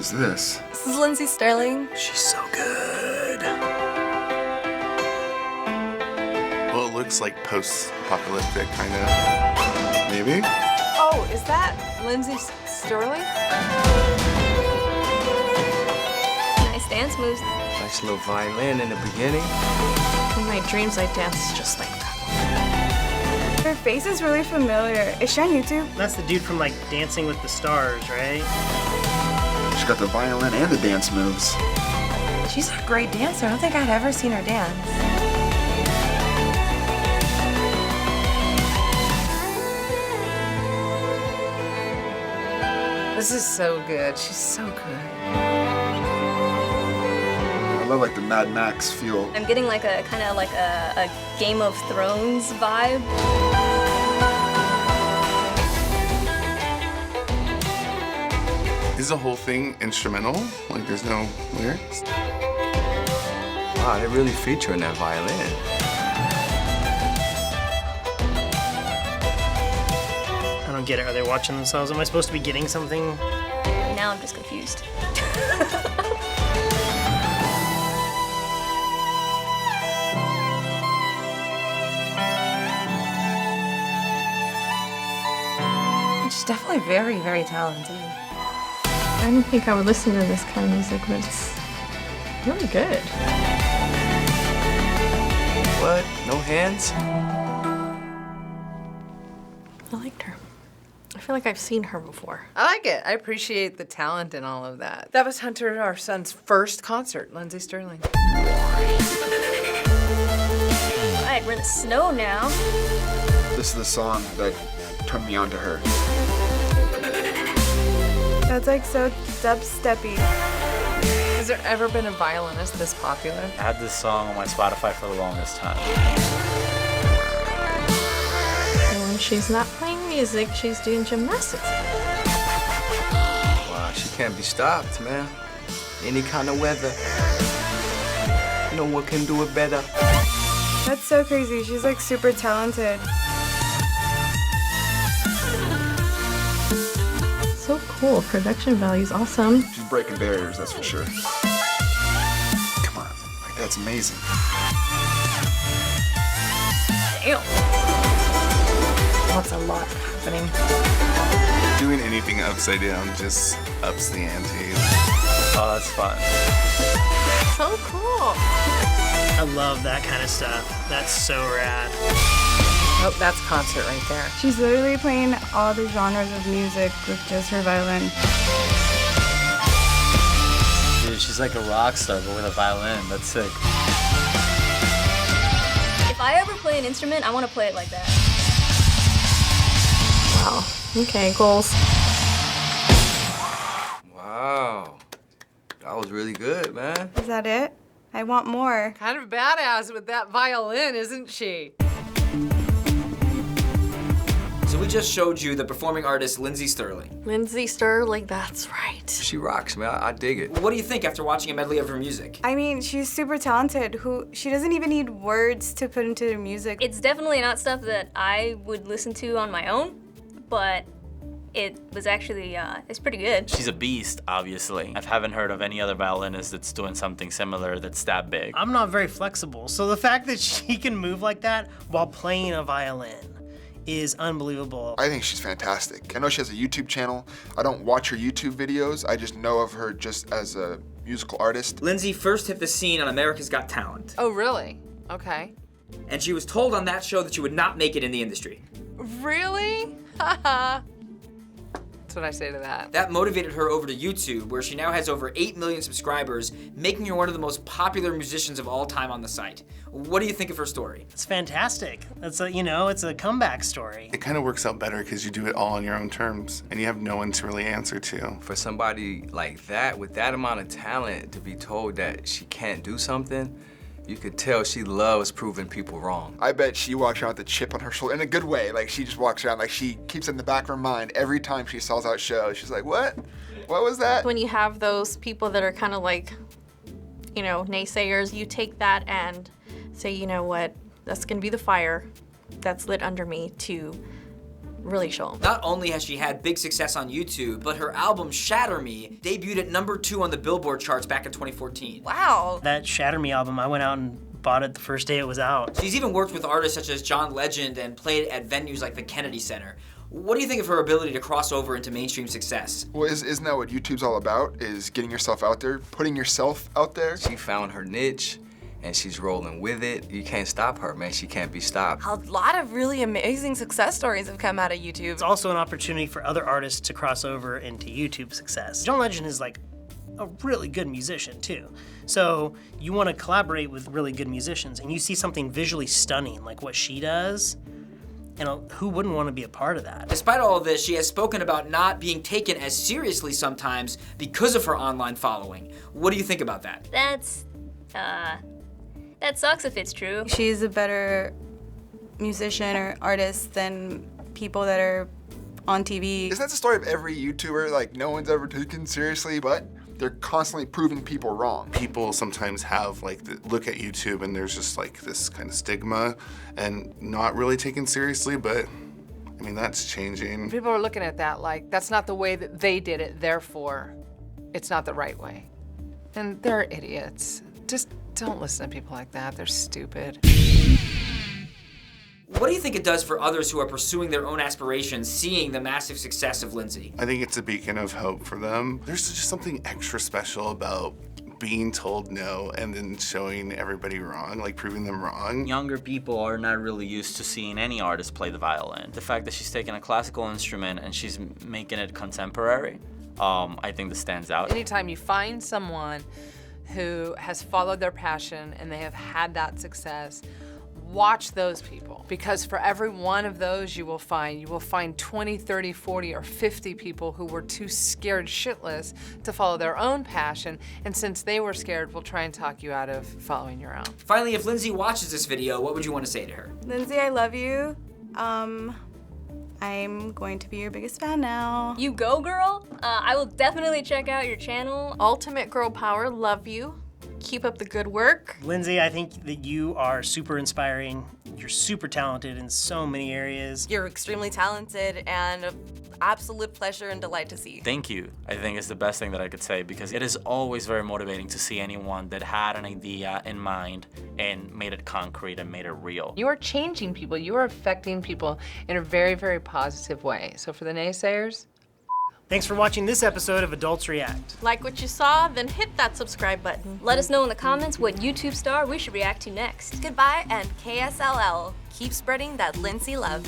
Who's this? This is Lindsey Stirling. She's so good. Well, it looks like post-apocalyptic, kind of. Maybe? Oh, is that Lindsey Stirling? Nice dance moves. Nice little violin in the beginning. In my dreams, I dance just like that. Her face is really familiar. Is she on YouTube? That's the dude from, like, Dancing with the Stars, right? She's got the violin and the dance moves. She's a great dancer. I don't think I'd ever seen her dance. This is so good. She's so good. I love like the Mad Max feel. I'm getting like a kind of like a Game of Thrones vibe. Is the whole thing instrumental? Like, there's no lyrics? Wow, they're really featuring that violin. I don't get it. Are they watching themselves? Am I supposed to be getting something? Now I'm just confused. She's definitely very, very talented. I didn't think I would listen to this kind of music, but it's really good. What? No hands? I liked her. I feel like I've seen her before. I like it. I appreciate the talent and all of that. That was Hunter, our son's first concert, Lindsey Stirling. All right, we're in the snow now. This is the song that turned me on to her. That's like so dubsteppy. Has there ever been a violinist this popular? I had this song on my Spotify for the longest time. And when she's not playing music, she's doing gymnastics. Wow, she can't be stopped, man. Any kind of weather. No one can do it better. That's so crazy. She's like super talented. So cool. Production value's awesome. She's breaking barriers, that's for sure. Come on, like that's amazing. Damn. That's a lot happening. Doing anything upside down just ups the ante. Oh, that's fun. So cool. I love that kind of stuff. That's so rad. Oh, that's concert right there. She's literally playing all the genres of music with just her violin. Dude, she's like a rock star, but with a violin. That's sick. If I ever play an instrument, I want to play it like that. Wow. Okay, goals. Wow. That was really good, man. Is that it? I want more. Kind of badass with that violin, isn't she? So we just showed you the performing artist Lindsey Stirling. Lindsey Stirling, that's right. She rocks, man. I dig it. What do you think after watching a medley of her music? I mean, she's super talented. She doesn't even need words to put into her music. It's definitely not stuff that I would listen to on my own, but it was actually, it's pretty good. She's a beast, obviously. I haven't heard of any other violinist that's doing something similar that's that big. I'm not very flexible, so the fact that she can move like that while playing a violin is unbelievable. I think she's fantastic. I know she has a YouTube channel. I don't watch her YouTube videos. I just know of her just as a musical artist. Lindsey first hit the scene on America's Got Talent. Oh, really? Okay. And she was told on that show that she would not make it in the industry. Really? Haha. That's what I say to that. That motivated her over to YouTube, where she now has over 8 million subscribers, making her one of the most popular musicians of all time on the site. What do you think of her story? It's fantastic. It's a, it's a comeback story. It kind of works out better because you do it all on your own terms and you have no one to really answer to. For somebody like that, with that amount of talent, to be told that she can't do something, you could tell she loves proving people wrong. I bet she walks around with a chip on her shoulder in a good way. Like she just walks around, like she keeps it in the back of her mind every time she sells out shows. She's like, what? What was that? When you have those people that are kind of like, naysayers, you take that and say, you know what, that's gonna be the fire that's lit under me to really show them. Not only has she had big success on YouTube, but her album Shatter Me debuted at #2 on the Billboard charts back in 2014. Wow. That Shatter Me album, I went out and bought it the first day it was out. She's even worked with artists such as John Legend and played at venues like the Kennedy Center. What do you think of her ability to cross over into mainstream success? Well, isn't that what YouTube's all about? Is getting yourself out there, putting yourself out there? She found her niche, and she's rolling with it. You can't stop her, man. She can't be stopped. A lot of really amazing success stories have come out of YouTube. It's also an opportunity for other artists to cross over into YouTube success. John Legend is like a really good musician too. So you want to collaborate with really good musicians, and you see something visually stunning like what she does, and who wouldn't want to be a part of that? Despite all of this, she has spoken about not being taken as seriously sometimes because of her online following. What do you think about that? That sucks if it's true. She's a better musician or artist than people that are on TV. Isn't that the story of every YouTuber? Like, no one's ever taken seriously, but they're constantly proving people wrong. People sometimes have look at YouTube and there's just like this kind of stigma and not really taken seriously, but I mean, that's changing. People are looking at that like, that's not the way that they did it, therefore, it's not the right way. And they're idiots. Just don't listen to people like that. They're stupid. What do you think it does for others who are pursuing their own aspirations, seeing the massive success of Lindsey? I think it's a beacon of hope for them. There's just something extra special about being told no and then showing everybody wrong, like proving them wrong. Younger people are not really used to seeing any artist play the violin. The fact that she's taking a classical instrument and she's making it contemporary, I think that stands out. Anytime you find someone who has followed their passion and they have had that success, watch those people, because for every one of those you will find 20, 30, 40, or 50 people who were too scared shitless to follow their own passion, and since they were scared, will try and talk you out of following your own. Finally, if Lindsey watches this video, what would you want to say to her? Lindsey, I love you. I'm going to be your biggest fan now. You go, girl. I will definitely check out your channel. Ultimate girl power, love you. Keep up the good work. Lindsey, I think that you are super inspiring. You're super talented in so many areas. You're extremely talented and an absolute pleasure and delight to see. Thank you, I think is the best thing that I could say, because it is always very motivating to see anyone that had an idea in mind and made it concrete and made it real. You are changing people. You are affecting people in a very, very positive way. So for the naysayers, Thanks for watching this episode of Adults React. Like what you saw, then hit that subscribe button. Let us know in the comments what YouTube star we should react to next. Goodbye and KSLL. Keep spreading that Lindsey love.